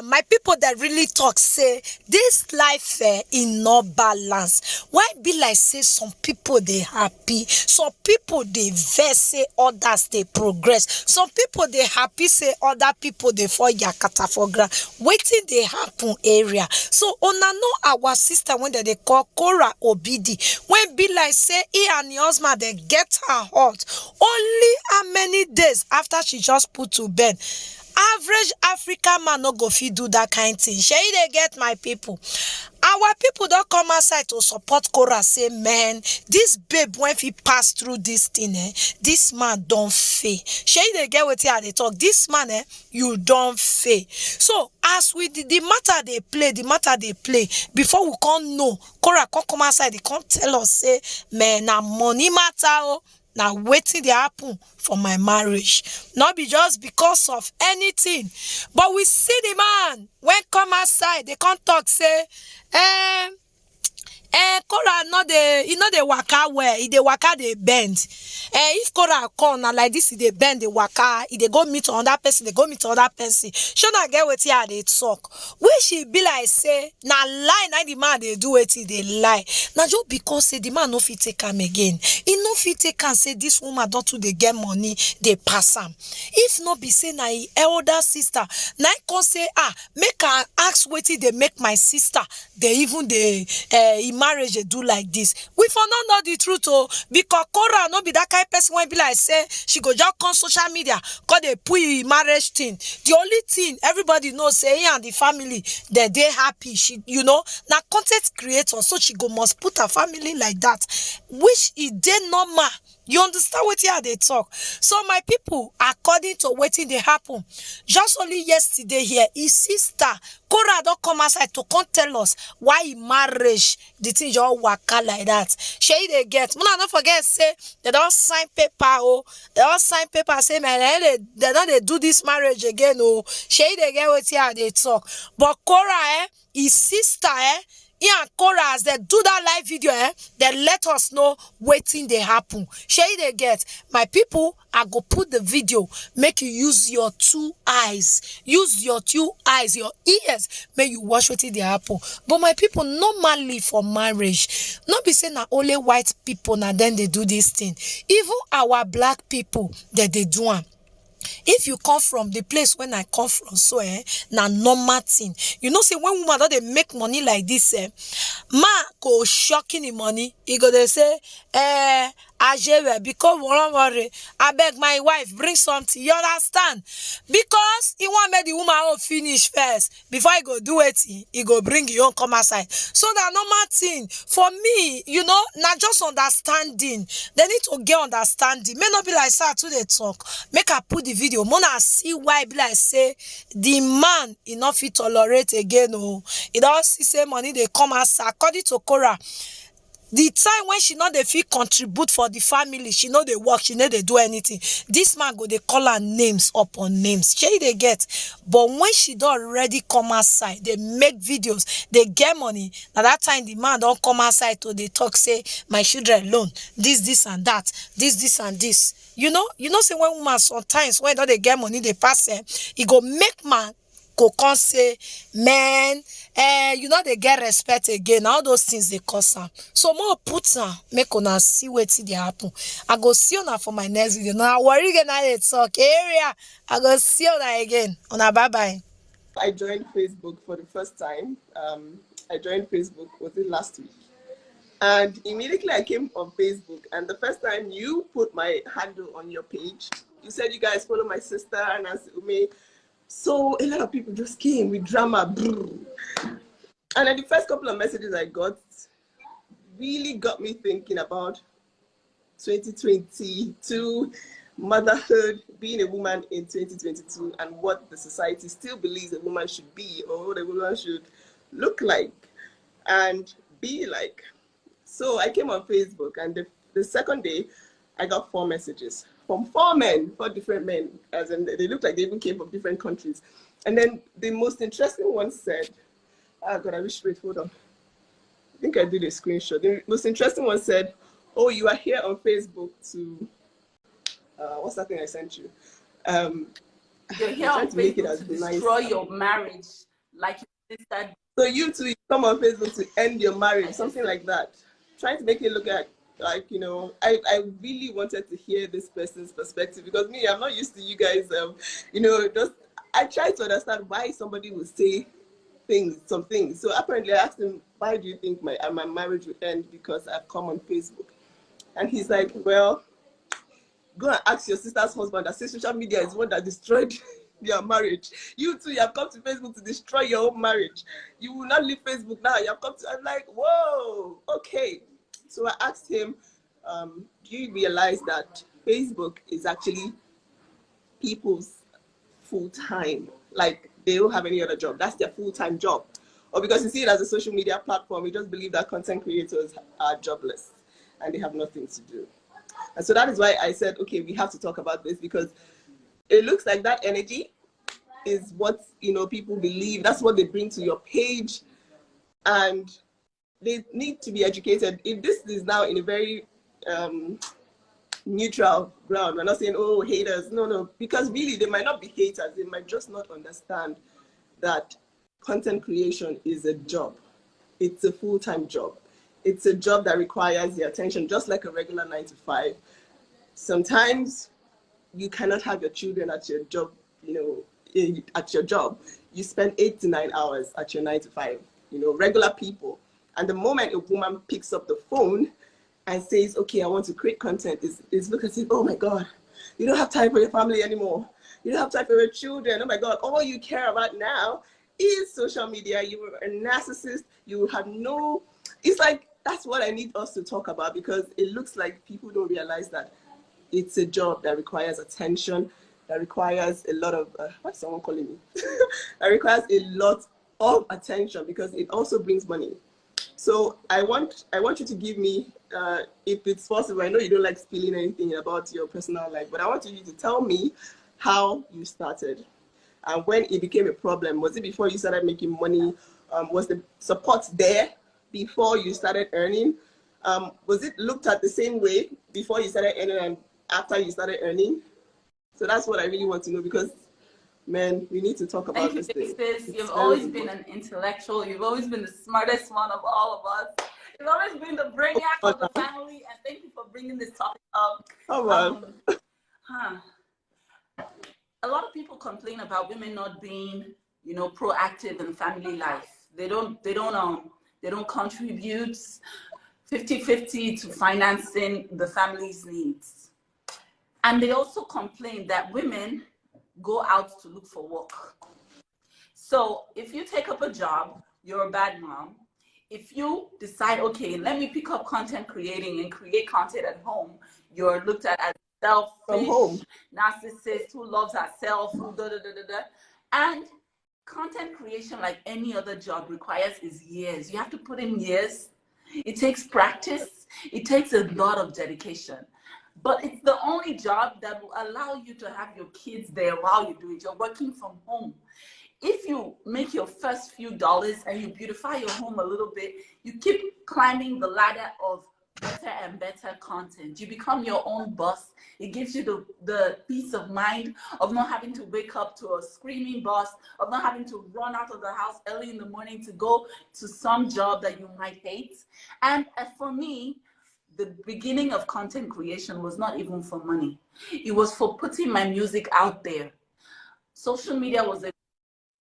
my people that really talk say this life in no balance. Why be like say some people they happy, some people they vex say others they progress, some people they happy say other people they fall yakata for ground. Waiting they happen area. So una know our sister when they call Korra Obidi, when be like say he and the husband they get her hot only how many days after she just put to bed. Average African man no go fit do that kind thing. Shey they get my people. Our people don't come outside to support Korra. Say, man, this babe when he pass through this thing, this man don't fail. Shey they get what they talk. This man, you don't fail. So as we the matter they play, before we can't know, Korra come outside, they can't tell us say, man, na money matter. Oh. Now waiting they happen for my marriage. Not be just because of anything. But we see the man when come outside, they can't talk, say, Korra the waka where the waka they bend. If Korra come now like this, they bend the waka, they go meet another person, they go meet another person. Should not get what here they talk. We should be like say, now lie, now the man they do it, they lie. Now just because say the man no fit take him again. He no fit take and say this woman don't do they get money, they pass him. If not be say na elder sister, now can say make her ask what they make my sister. They even marriage they do like this. We for not know the truth because Korra no be that kind of person when be like say she go just on social media cause they put marriage thing. The only thing everybody knows say he and the family they happy. She now content creator, so she go must put her family like that, which is normal. You understand what here they talk? So my people, according to what they happen, just only yesterday here, his sister Korra don't come outside to come tell us why he marriage the thing just waka like that. Shey they get. Muna not forget say they don't sign paper. They don't sign paper say man they don't do this marriage again. Shey they get what here they talk. But Korra his sister he and Korra as they do that live video, they let us know waiting they happen. Shey they get. My people, I go put the video. Make you use your 2 eyes. Use your 2 eyes, your ears. Make you watch what they happen. But my people, normally for marriage, not be saying that only white people now then they do this thing. Even our black people that they do them. If you come from the place when I come from, so na normal thing. You know, say when woman don't they make money like this, man go shocking the money. He go they say, because worry, I beg my wife bring something. You understand? Because he want make the woman own finish first before he go do it. He go bring your own come aside. So that normal thing for me, you know, not just understanding. They need to get understanding. May not be like sir to the talk. Make her put the video. Mona see why be like say the man enough fit tolerate again. It all see say money they come as according to Korra. The time when she know they feel contribute for the family, she know they work, she know they do anything. This man go they call her names upon names. She they get. But when she don't already come outside, they make videos, they get money. At that time the man don't come outside to they talk, say my children alone, this and that, this and this. You know, say when woman sometimes when they get money, they pass them, it go make man go come say, man, you know they get respect again. All those things they cause her. So more put her, make una see what they happen. I go see una for my next video. Now Warri Girl now they talk area. I go see una again. Una bye bye. I joined Facebook for the first time. I joined Facebook, was it last week? And immediately I came on Facebook, and the first time you put my handle on your page, you said you guys follow my sister and Ume. So a lot of people just came with drama. And then the first couple of messages I got really got me thinking about 2022, motherhood, being a woman in 2022, and what the society still believes a woman should be or what a woman should look like and be like. So I came on Facebook, and the second day, I got 4 messages from 4 men, 4 different men, as in they looked like they even came from different countries. And then the most interesting one said, oh God, I wish, wait, hold on. I think I did a screenshot. The most interesting one said, oh, you are here on Facebook to, what's that thing I sent you? You're here trying on to make it Facebook as to nice. destroy your marriage, like your sister. So you two, you come on Facebook to end your marriage, something like that. Trying to make it look like you know, I really wanted to hear this person's perspective, because me, I'm not used to you guys, you know, just, I try to understand why somebody would say some things. So apparently I asked him, why do you think my marriage would end because I've come on Facebook? And he's like, well, go and ask your sister's husband that says social media is one that destroyed their marriage. You too, you have come to Facebook to destroy your own marriage. You will not leave Facebook now. You have come to, I'm like, whoa, okay. So I asked him, do you realize that Facebook is actually people's full-time? Like, they don't have any other job. That's their full-time job. Or because you see it as a social media platform, you just believe that content creators are jobless and they have nothing to do. And so that is why I said, okay, we have to talk about this, because it looks like that energy is what, you know, people believe. That's what they bring to your page, and they need to be educated. If this is now in a very neutral ground, we're not saying, oh, haters. No, because really they might not be haters. They might just not understand that content creation is a job. It's a full-time job. It's a job that requires the attention, just like a regular 9 to 5. Sometimes you cannot have your children at your job, you know, at your job. You spend 8 to 9 hours at your 9 to 5, you know, regular people. And the moment a woman picks up the phone and says, okay, I want to create content, is look and say, oh my God, you don't have time for your family anymore. You don't have time for your children. Oh my God, all you care about now is social media. You were a narcissist. You have no, it's like, that's what I need us to talk about, because it looks like people don't realize that it's a job that requires attention, that requires a lot of, what's someone calling me? That requires a lot of attention, because it also brings money. So I want you to give me, if it's possible, I know you don't like spilling anything about your personal life, but I want you to tell me how you started and when it became a problem. Was it before you started making money? Was the support there before you started earning? Was it looked at the same way before you started earning and after you started earning? So that's what I really want to know, because, man, we need to talk about this thing. Sis. You've always been an intellectual. You've always been the smartest one of all of us. You've always been the brainiac of the family, and thank you for bringing this topic up. A lot of people complain about women not being, you know, proactive in family life. They don't contribute 50-50 to financing the family's needs. And they also complain that women go out to look for work. So if you take up a job, you're a bad mom. If you decide, okay, let me pick up content creating and create content at home, you're looked at as selfish, narcissist who loves herself, who da da da da da. And content creation, like any other job, requires years. You have to put in years. It takes practice. It takes a lot of dedication. But it's the only job that will allow you to have your kids there while you do it. You're working from home. If you make your first few dollars and you beautify your home a little bit, you keep climbing the ladder of better and better content. You become your own boss. It gives you the peace of mind of not having to wake up to a screaming boss, of not having to run out of the house early in the morning to go to some job that you might hate. And for me, the beginning of content creation was not even for money. It was for putting my music out there. Social media was a...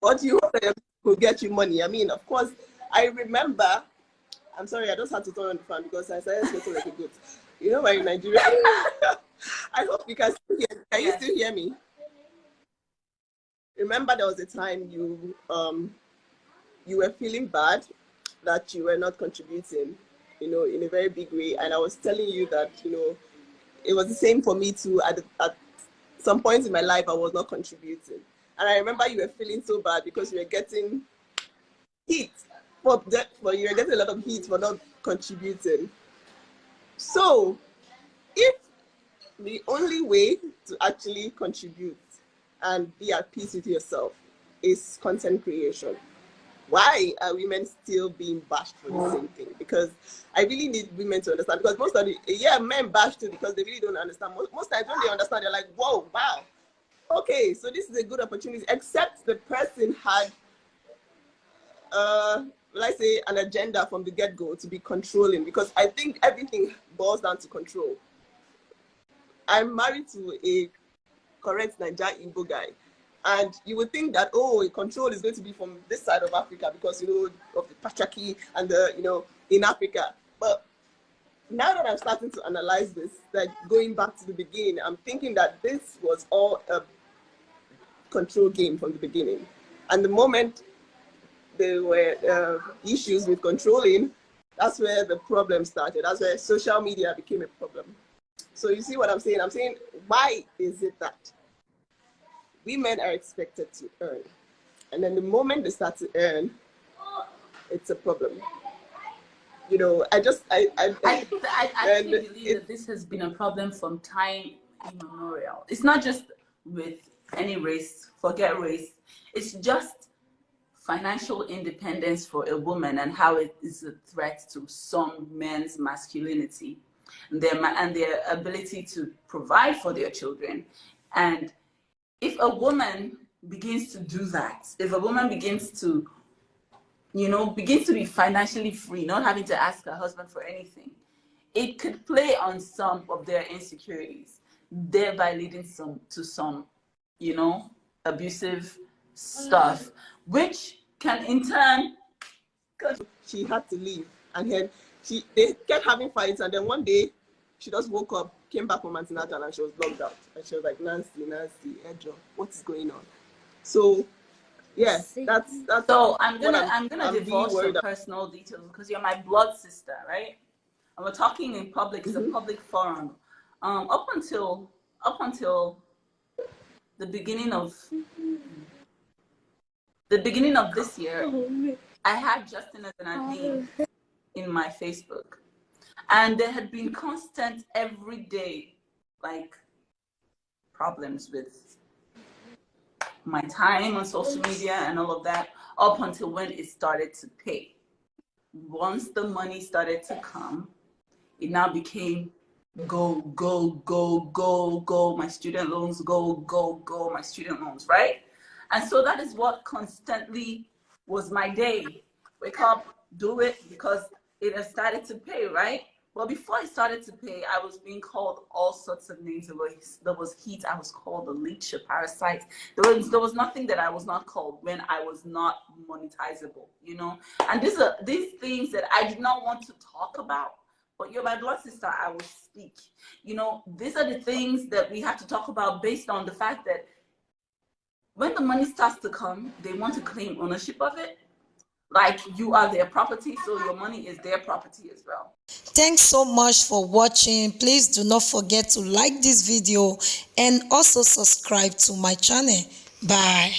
What do you hope that will get you money? I mean, of course, I remember, I'm sorry, I just had to turn on the fan because I started sweating like a goat. You know, we're in Nigeria. I hope you can still hear me. Can you still hear me? Remember there was a time you were feeling bad that you were not contributing, you know, in a very big way. And I was telling you that, you know, it was the same for me too. At some points in my life, I was not contributing. And I remember you were feeling so bad because you were getting heat. You were getting a lot of heat for not contributing. So, if the only way to actually contribute and be at peace with yourself is content creation, why are women still being bashed for the same thing? Because I really need women to understand. Because most of the men bash too because they really don't understand. Most times when they understand, they're like, whoa, wow. okay, so this is a good opportunity, except the person had, let's say, an agenda from the get-go to be controlling, because I think everything boils down to control. I'm married to a correct Niger Igbo guy, and you would think that, oh, control is going to be from this side of Africa because, you know, of the patriarchy and the, you know, in Africa. But now that I'm starting to analyze this, like going back to the beginning, I'm thinking that this was all a control game from the beginning. And the moment there were issues with controlling, that's where the problem started. That's where social media became a problem. So you see what I'm saying? I'm saying, why is it that women are expected to earn, and then the moment they start to earn, it's a problem? You know, I actually believe that this has been a problem from time immemorial. It's not just with any race, forget race. It's just financial independence for a woman and how it is a threat to some men's masculinity and their ability to provide for their children. And if a woman begins to do that, if a woman begins to, you know, begins to be financially free, not having to ask her husband for anything, it could play on some of their insecurities, thereby leading to some, you know, abusive stuff, which can in turn. She had to leave, and then they kept having fights, and then one day she just woke up, came back from antenatal, and she was locked out, and she was like, Nancy, Edro, what is going on? So yeah, that's so I'm gonna divulge some personal details because you're my blood sister, right? And we're talking in public. It's a public forum. Up until the beginning of this year, I had Justin as an admin in my Facebook, and there had been constant, everyday, like, problems with my time on social media and all of that, up until when it started to pay. Once the money started to come, it now became go, go, go, go, go, my student loans, go, go, go, my student loans, right? And so that is what constantly was my day. Wake up, do it, because it has started to pay, right? Well, before it started to pay, I was being called all sorts of names. There was heat. I was called a leech, a parasite. There was nothing that I was not called when I was not monetizable, you know? And these are these things that I did not want to talk about. But you're my blood sister, I will speak. You know, these are the things that we have to talk about based on the fact that when the money starts to come, they want to claim ownership of it. Like you are their property, so your money is their property as well. Thanks so much for watching. Please do not forget to like this video and also subscribe to my channel. Bye.